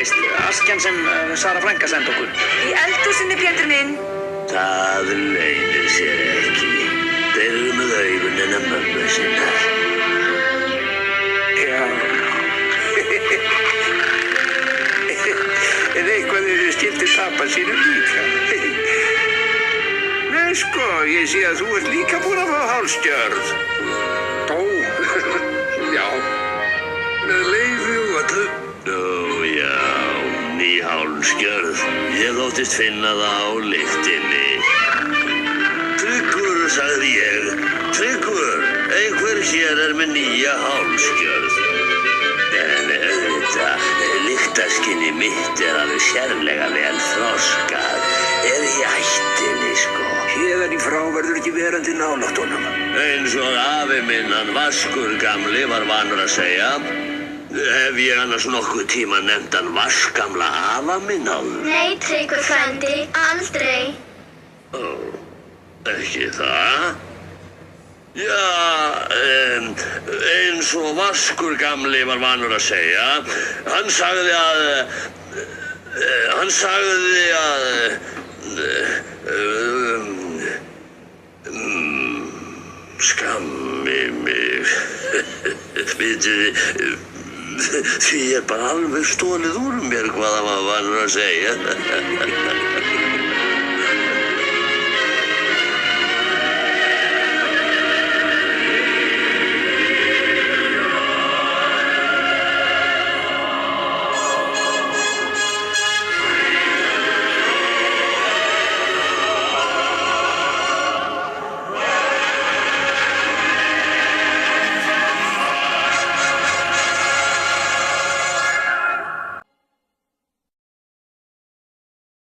Veist, askjan sem Sara frænka sendi okkur. Í eldhúsinu, Pétur minn. Það leynir sér ekki. Þeir eru með augun hennar mömmu sinnar. Já. En eitthvað eru skildi tapa sínu líka. Nei sko, ég sé að þú ert líka búin að fá hálsgjörð. Ó, já. Með leiði og öllu. Ó, já, ný hálsgjörð. Ég þóttist finna það á lyktinni. Tryggur, sagði ég. Tryggur, einhver hér er með nýja hálsgjörð. En auðvitað, lyktaskynni mitt er alveg sérlega vel þroskað. Er í ættinni, sko. Héðan í frá verður ekki verandi nálægt honum. Eins og afi minn, hann Vaskur gamli, var vanur að segja. Hef ég annars nokkuð tíma nefnt hann Vaskgamla afa minn áður? Nei, Tryggvi frændi, aldrei. Ó, ekki það? Já, eins og Vaskur gamli var vanur að segja. Hann sagði að skammi mig. Vitið, því bara alveg stolið úr mér hvað hann var vanur að segja.